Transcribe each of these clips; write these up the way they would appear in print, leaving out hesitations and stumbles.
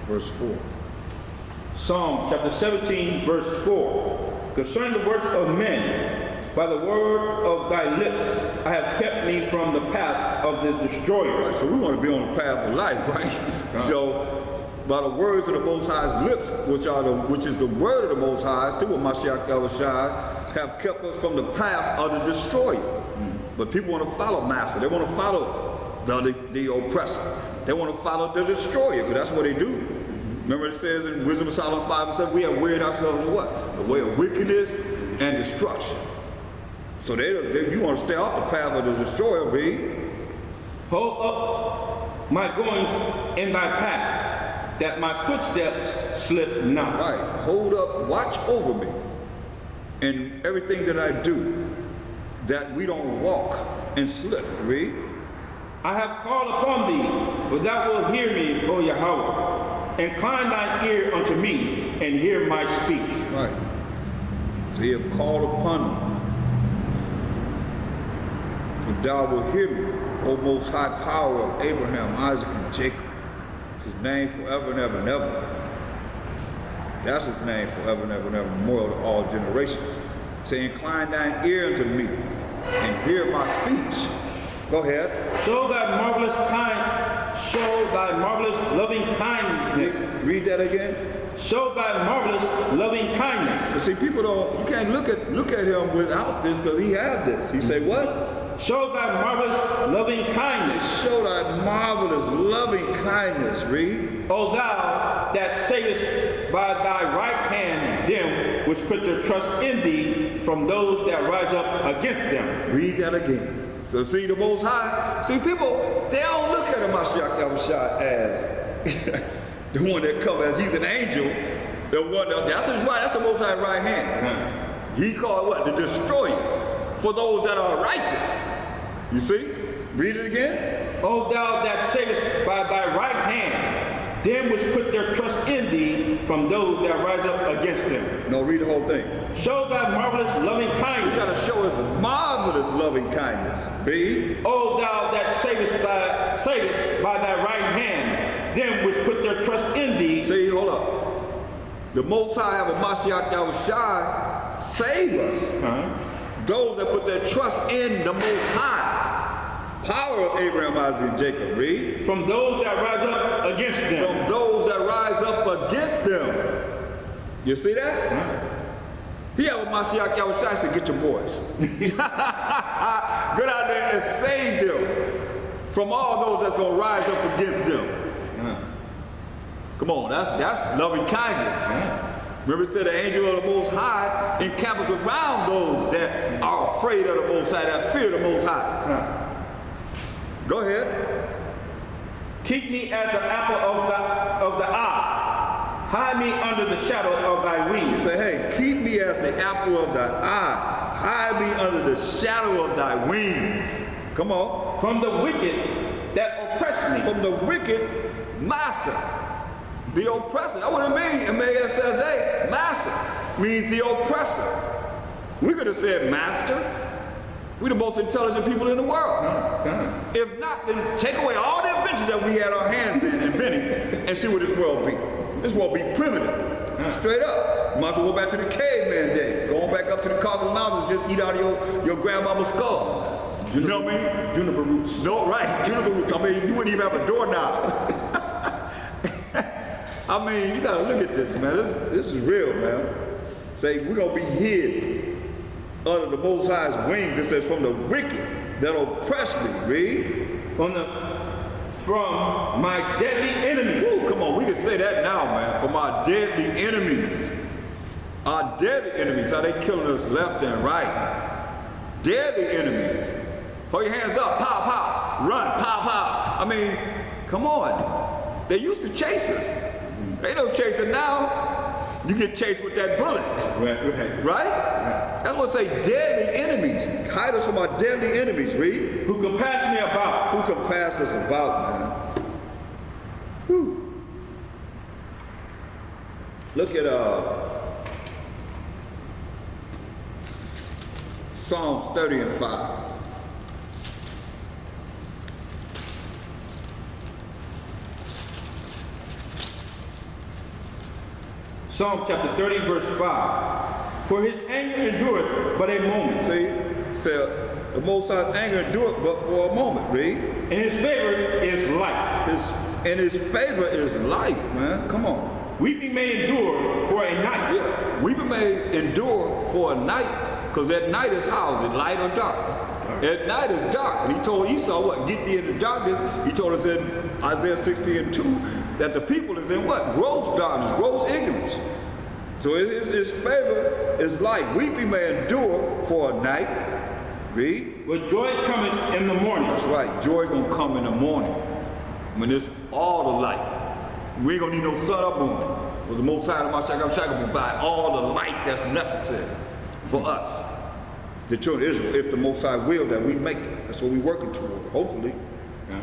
verse 4. Psalm chapter 17, verse 4. Concerning the works of men, by the word of thy lips, I have kept me from the path of the destroyer. Right, so we want to be on the path of life, right? So, by the words of the Most High's lips, which is the word of the Most High, through Mashiach Yahushua, have kept us from the path of the destroyer. But people want to follow master. They want to follow the oppressor. They want to follow the destroyer, because that's what they do. Remember it says in Wisdom of Solomon 5:7, we have wearied ourselves in what? The way of wickedness and destruction. So you want to stay off the path of the destroyer, read. Hold up my goings in thy path, that my footsteps slip not. Right. Hold up, watch over me in everything that I do, that we don't walk and slip. Read. I have called upon thee, but thou wilt hear me, O Yahweh. Incline thine ear unto me, and hear my speech. Right. So he have called upon me, but thou wilt hear me, O most high power of Abraham, Isaac, and Jacob. His name forever and ever and ever. That's his name forever and ever and ever, memorial to all generations. Say, incline thine ear unto me, and hear my speech. Go ahead. Show thy marvelous loving kindness. Read that again. Show thy marvelous loving kindness. But see, people don't, you can't look at him without this, because he has this. He say what? Show thy marvelous loving kindness. Show thy marvelous loving kindness. Read. O thou that savest by thy right hand them which put their trust in thee from those that rise up against them. One. Read that again. So see, the Most High, see, people, they don't look at him, Mashiach Yahushua, as the one that comes, as he's an angel. The one that's his right, that's the Most High right hand. He called what? The destroyer for those that are righteous. You see? Read it again. O thou that savest by thy right hand them which put their trust in thee from those that rise up against them. No, read the whole thing. Show thy marvelous loving kindness. You got to show us marvelous loving kindness. Read. O thou that savest by thy right hand them which put their trust in thee. See, hold up. The Most High have a Mashiach Yahushua save us. Those that put their trust in the Most High. Power of Abraham, Isaac, and Jacob. Read. From those that rise up against them. From those that rise up against them. You see that? He have a Mashiach Yahushua said, get your boys. Get out there and save them from all those that's going to rise up against them. Come on, that's loving kindness. Remember it said the angel of the Most High encampeth around those that are afraid of the Most High, that fear the Most High. Go ahead. Keep me as the apple of the eye. Hide me under the shadow of thy wings. Say, hey, keep me as the apple of thy eye. Hide me under the shadow of thy wings. Come on. From the wicked that oppress me. From the wicked master. The oppressor. That's what it means. M-A-S-S-A. Master means the oppressor. We could have said master. We're the most intelligent people in the world. If not, then take away all the inventions that we had our hands in inventing and see what this world be. This world be primitive. Straight up. Might as well go back to the caveman day. Going back up to the Caucasus Mountains and just eat out of your grandmama's skull. You know what I mean? Juniper roots. No, right. Juniper roots. I mean, you wouldn't even have a doorknob. I mean, you gotta look at this, man. This is real, man. Say, we're gonna be hid under the Most High's wings. It says, from the wicked that oppress me. Read. From my deadly enemies. Ooh, come on, we can say that now, man. From our deadly enemies. Our deadly enemies, how they killing us left and right. Deadly enemies. Hold your hands up, pow, pow. Run, pow, pow. I mean, come on. They used to chase us. They don't chase it now. You get chased with that bullet. Right? That's what say deadly enemies. Hide us from our deadly enemies. Read. Who can pass me about. Who can pass us about, man? Whew. Look at Psalms 30 and 5. Psalm chapter 30, verse 5. For his anger endureth but a moment. See, said the Most High's anger endureth but for a moment. Read. In his favor is life. And his favor is life, man. Come on. Weeping may endure for a night. Yeah. Weeping may endure for a night, because at night is how? Is it light or dark? At night is dark. And he told Esau, what? Get thee into darkness. He told us in Isaiah 60:2 that the people is in what? Gross darkness, gross ignorance. So his favor is light. Weeping may endure for a night. Read. With joy coming in the morning. That's right. Joy gonna come in the morning when it's all the light. We ain't gonna need no sun or moon. Because the Most High of Mashiach will provide all the light that's necessary for us, the children of Israel, if the Most High will that we make it. That's what we're working toward, hopefully. Yeah.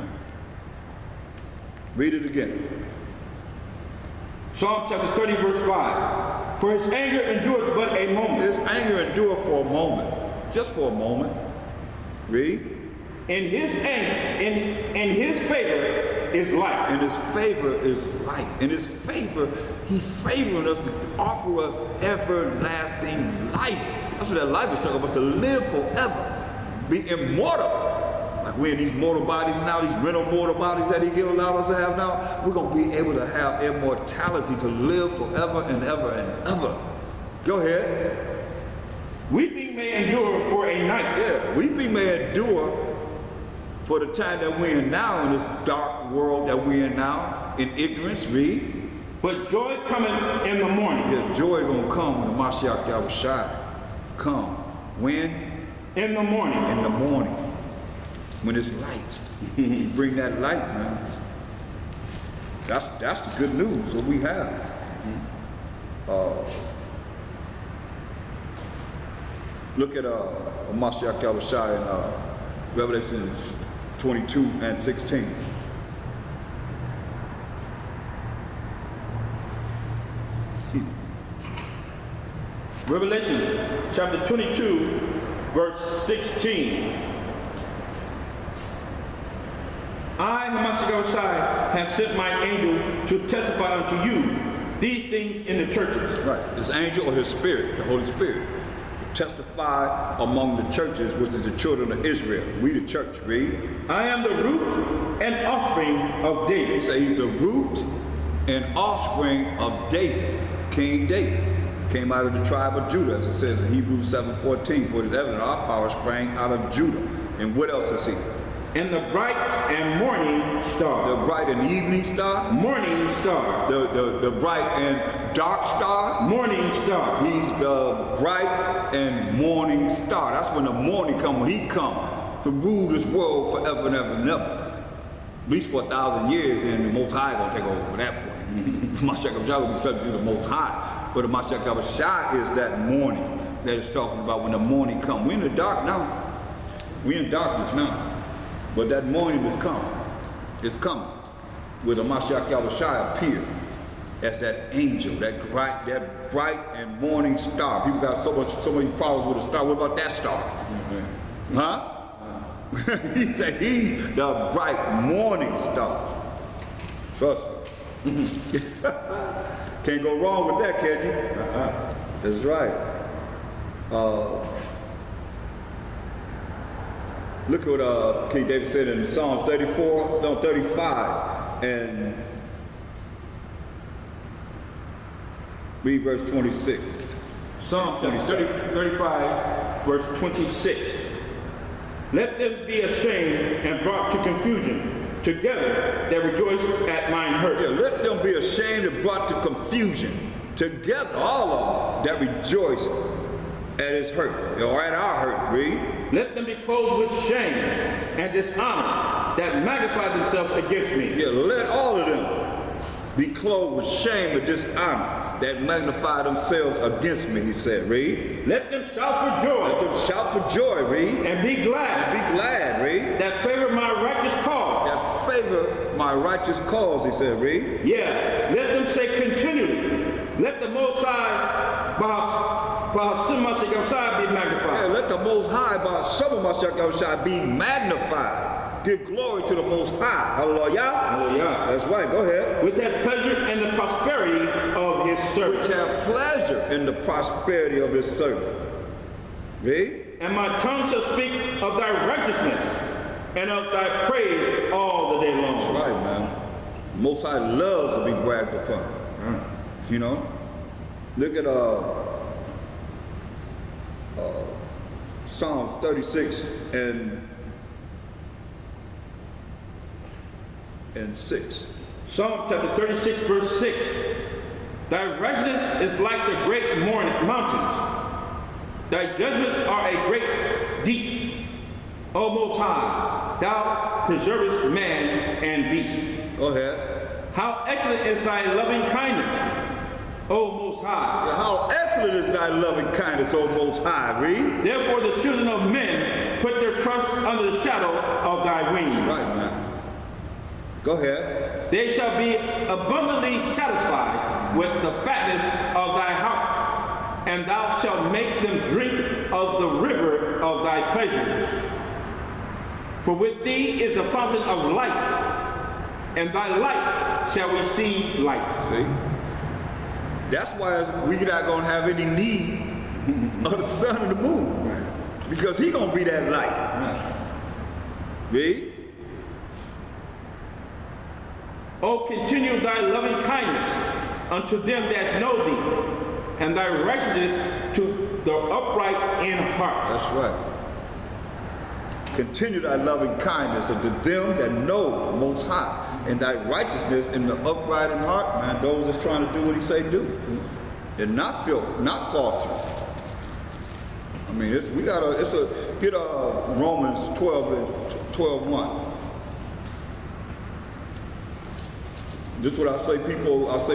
Read it again. Psalm chapter 30, verse 5. For his anger endureth but a moment. His anger endure for a moment, just for a moment. Read. In his anger, in his favor is life. And his favor is life. In his favor, he favoring us to offer us everlasting life. That's what that life is talking about, to live forever, be immortal. Like we're in these mortal bodies now, these rental mortal bodies that he allowed us to have now, we're going to be able to have immortality, to live forever and ever and ever. Go ahead. Weeping may endure for a night. Yeah, weeping may endure for the time that we're in now, in this dark world that we're in now, in ignorance. Read. But joy coming in the morning. Yeah, joy gonna come when the Mashiach Yahushua come. When? In the morning. In the morning. When it's light. You bring that light, man. That's the good news that we have. Look at Mashiach Yahushua in Revelation 22 and 16. Revelation chapter 22, verse 16. I, Hamashiach, have sent my angel to testify unto you these things in the churches. Right. His angel or his spirit, the Holy Spirit, testify among the churches, which is the children of Israel. We the church. Read. I am the root and offspring of David. He said he's the root and offspring of David, King David. Came out of the tribe of Judah, as it says in Hebrews 7:14. For it is evident our power sprang out of Judah. And what else is he? And the bright and morning star. The bright and evening star. Morning star. The bright and dark star. Morning star. He's the bright and morning star. That's when the morning come, when he come to rule this world forever and ever and ever. At least for 1,000 years, then the Most High gonna take over from that point. Mashiach Yahushua will be subject to the Most High. But the Mashiach Yahushua is that morning that it's talking about, when the morning come. We're in the dark now. We're in darkness now. But that morning is coming. It's coming. Where the Mashiach Yahushua appear as that angel, that bright and morning star. People got so many problems with a star. What about that star? Mm-hmm. Huh? He said he's the bright morning star. Trust me. Can't go wrong with that, can you? That's right. Look at what King David said in Psalm 35, and read verse 26. Psalm 35, verse 26. Let them be ashamed and brought to confusion together that rejoice at mine hurt. Yeah, let them be ashamed and brought to confusion together, all of them that rejoice at his hurt, or at our hurt. Read. Let them be clothed with shame and dishonor that magnify themselves against me. Yeah, let all of them be clothed with shame and dishonor that magnify themselves against me, he said. Read. Let them shout for joy. Let them shout for joy. Read. And be glad. And be glad. Read. That favor my righteous cause. That favor my righteous cause, he said. Read. Yeah. Let them say continually, let the Most High be magnified. Yeah, let the Most High by some of Mashiach Yahushua be magnified. Give glory to the Most High. Hallelujah. Hallelujah. That's right. Go ahead. Which has pleasure in the prosperity of his servant. Which have pleasure in the prosperity of his servant. Read. And my tongue shall speak of thy righteousness and of thy praise all the day long. That's right, man. Most High loves to be bragged upon. You know? Look at Psalms 36 and 6. Psalm chapter 36, verse 6. Thy righteousness is like the great mountains. Thy judgments are a great deep. O Most High, thou preservest man and beast. Go ahead. How excellent is thy loving kindness, O Most High. How excellent is thy loving kindness, O Most High. Read. Therefore the children of men put their trust under the shadow of thy wings. Right, man. Go ahead. They shall be abundantly satisfied with the fatness of thy house, and thou shalt make them drink of the river of thy pleasures. For with thee is the fountain of life, and thy light shall we see light. See? That's why we're not going to have any need of the sun and the moon. Because he's going to be that light. Read. O continue thy loving kindness unto them that know thee, and thy righteousness to the upright in heart. That's right. Continue thy loving kindness unto them that know the Most High, and thy righteousness in the upright in heart, man, those that's trying to do what he say do. And not falter. I mean, get Romans 12:1. This is what I say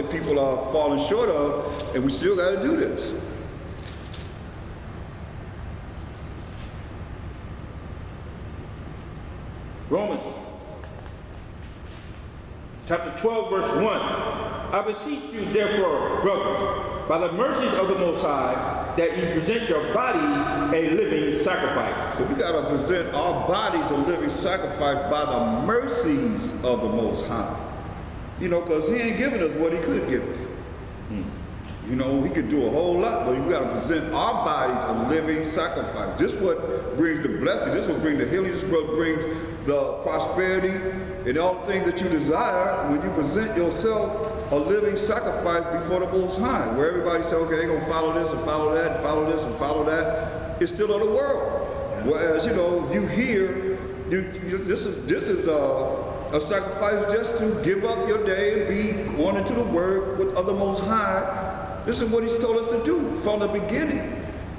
people are falling short of, and we still got to do this. Romans chapter 12, verse 1. I beseech you, therefore, brethren, by the mercies of the Most High, that you present your bodies a living sacrifice. So we got to present our bodies a living sacrifice by the mercies of the Most High. You know, because he ain't giving us what he could give us. You know, he could do a whole lot, but we got to present our bodies a living sacrifice. This is what brings the blessing. This is what brings the healing. This is what brings the prosperity and all the things that you desire when you present yourself a living sacrifice before the Most High, where everybody says, okay, they're going to follow this and follow that and follow this and follow that. It's still of the world. Whereas, you know, you hear, this is a sacrifice just to give up your day and be going into the Word of the Most High. This is what he's told us to do from the beginning.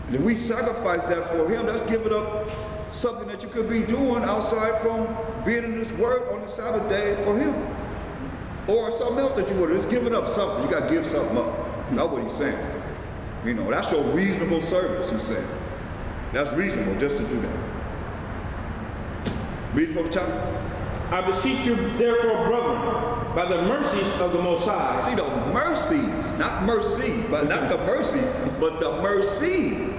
And if we sacrifice that for him, that's giving up something that you could be doing outside from being in this Word on the Sabbath day for him. Or something else that you would. It's giving up something. You got to give something up. That's what he's saying. You know, that's your reasonable service, he's saying. That's reasonable just to do that. Read from the chapter. I beseech you, therefore, brethren, by the mercies of the Most High. See, the mercies, not mercy, but not the mercy, but the mercy.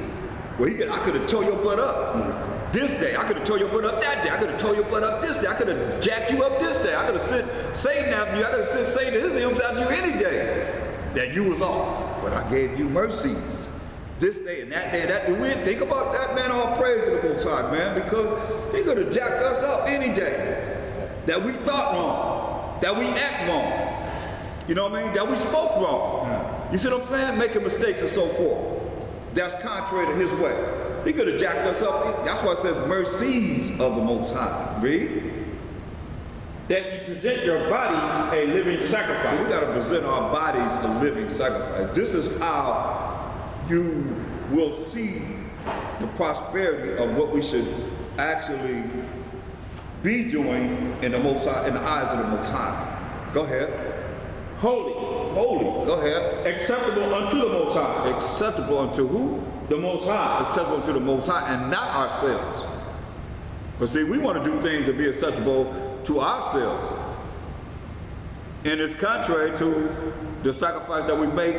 Well, I could have tore your butt up this day. I could have tore your butt up that day. I could have tore your butt up this day. I could have jacked you up this day. I could have sent Satan after you. I could have sent Satan his imps after you any day that you was off. But I gave you mercies this day and that day and that day. We didn't think about that, man. All praise to the Most High, man, because he could have jacked us up any day. That we thought wrong, that we act wrong, you know what I mean? That we spoke wrong. You see what I'm saying? Making mistakes and so forth. That's contrary to his way. He could have jacked us up. That's why it says mercies of the Most High. Read. That you present your bodies a living sacrifice. So we got to present our bodies a living sacrifice. This is how you will see the prosperity of what we should actually be doing in the Most High, in the eyes of the Most High. Go ahead. Holy. Go ahead. Acceptable unto the Most High. Acceptable unto who? The Most High. Acceptable unto the Most High, and not ourselves. But see, we want to do things that be acceptable to ourselves. And it's contrary to the sacrifice that we make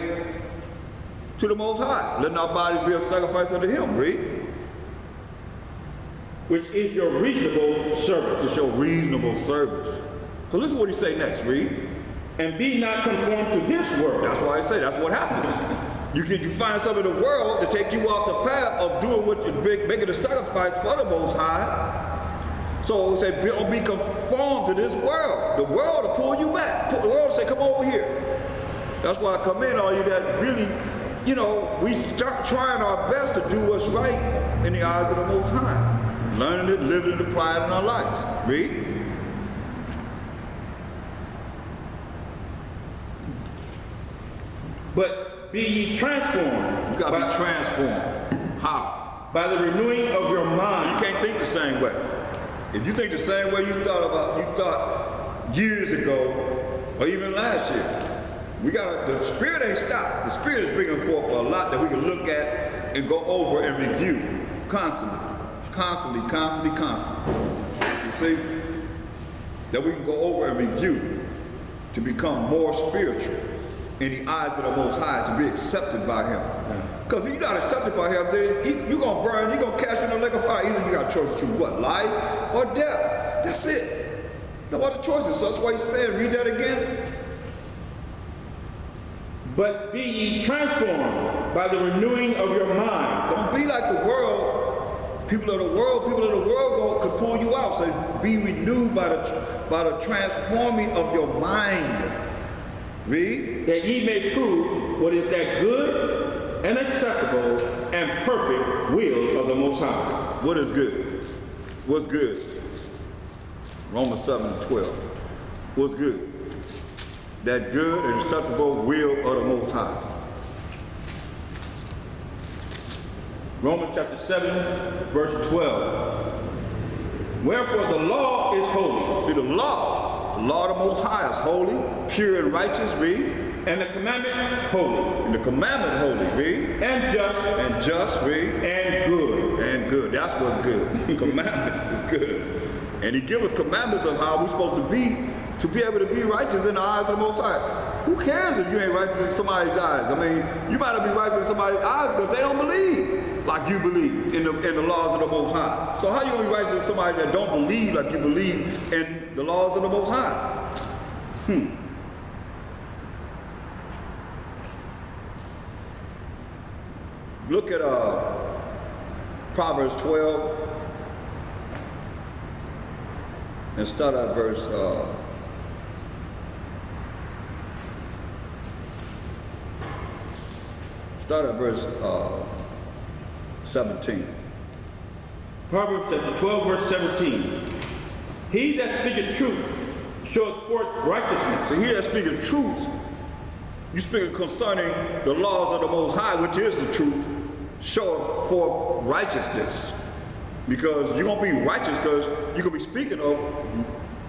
to the Most High. Letting our bodies be a sacrifice unto him. Read. which is your reasonable service. It's your reasonable service. So listen to what he say next, read. And be not conformed to this world. That's why I say that's what happens. You find something in the world to take you off the path of doing what you're making a sacrifice for the Most High. So it say, don't be conformed to this world. The world will pull you back. The world will say, come over here. That's why I commend all you that really, you know, we start trying our best to do what's right in the eyes of the Most High. Learning it, living in the pride in our lives. Read. But be ye transformed. You gotta be transformed. How? By the renewing of your mind. So you can't think the same way. If you think the same way you thought years ago, or even last year, the spirit ain't stopped. The spirit is bringing forth a lot that we can look at and go over and review constantly. You see? That we can go over and review to become more spiritual in the eyes of the Most High, to be accepted by Him. Because if you're not accepted by Him, then you're going to burn, you're going to cast in the lake of fire. Either you got a choice to choose what? Life or death. That's it. No other choices. So that's why He said, read that again. But be ye transformed by the renewing of your mind. Don't be like the world. People of the world could pull you out. So be renewed by the transforming of your mind. Read. That ye may prove what is that good and acceptable and perfect will of the Most High. What is good? What's good? Romans 7:12. What's good? That good and acceptable will of the Most High. Romans chapter 7, verse 12. Wherefore the law is holy. See, the law of the Most High is holy, pure and righteous, read. And the commandment holy. And the commandment holy, read. And just. And just, read. And good. And good. That's what's good. Commandments is good. And He gives us commandments of how we're supposed to be able to be righteous in the eyes of the Most High. Who cares if you ain't righteous in somebody's eyes? I mean, you might not be righteous in somebody's eyes because they don't believe like you believe in the laws of the Most High. So how you going to be righteous in somebody that don't believe like you believe in the laws of the Most High? Look at Proverbs 12 and start at verse 17. Proverbs chapter 12, verse 17. He that speaketh truth showeth forth righteousness. So he that speaketh truth, you speaking concerning the laws of the Most High, which is the truth, showeth forth righteousness. Because you're going to be righteous because you're going to be speaking of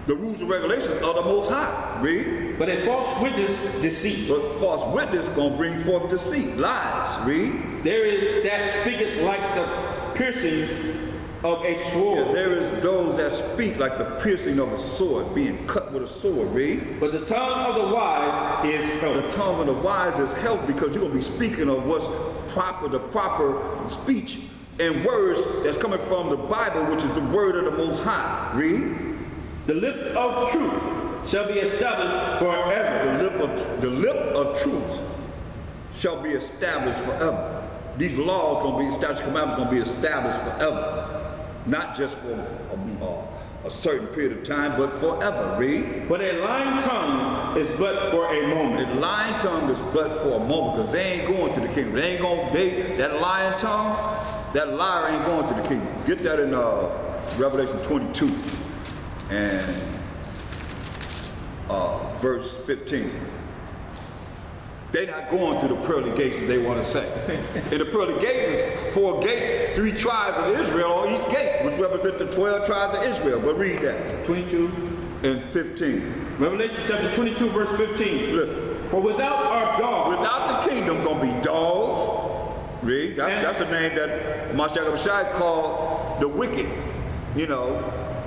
the rules and regulations of the Most High. Read. But a false witness deceit. But false witness going to bring forth deceit, lies. Read. There is that speaketh like the piercings of a sword. Yeah, there is those that speak like the piercing of a sword, being cut with a sword. Read. But the tongue of the wise is health. The tongue of the wise is health, because you're going to be speaking of what's proper, the proper speech and words that's coming from the Bible, which is the word of the Most High. Read. The lip of truth shall be established forever. The lip of truth shall be established forever. These laws going to be established, commandments going to be established forever. Not just for a certain period of time, but forever. Read. But a lying tongue is but for a moment. A lying tongue is but for a moment, because they ain't going to the kingdom. They ain't going. That lying tongue, that liar ain't going to the kingdom. Get that in Revelation 22 and verse 15. They're not going through the pearly gates as they want to say. And the pearly gates is 4 gates, 3 tribes of Israel on each gate, which represent the 12 tribes of Israel. But read that. 22 and 15. Revelation chapter 22, verse 15. Listen. For without our dogs. Without the kingdom going to be dogs. Read. That's a name that Mashiach called the wicked. You know,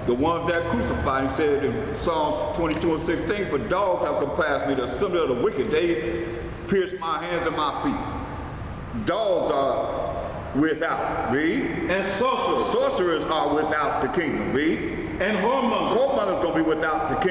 the ones that crucified. He said in Psalms 22 and 16, for dogs have compassed me, the assembly of the wicked. They pierced my hands and my feet. Dogs are without. Read. And sorcerers. Sorcerers are without the kingdom. Read. And whoremongers. Whoremongers going to be without the kingdom.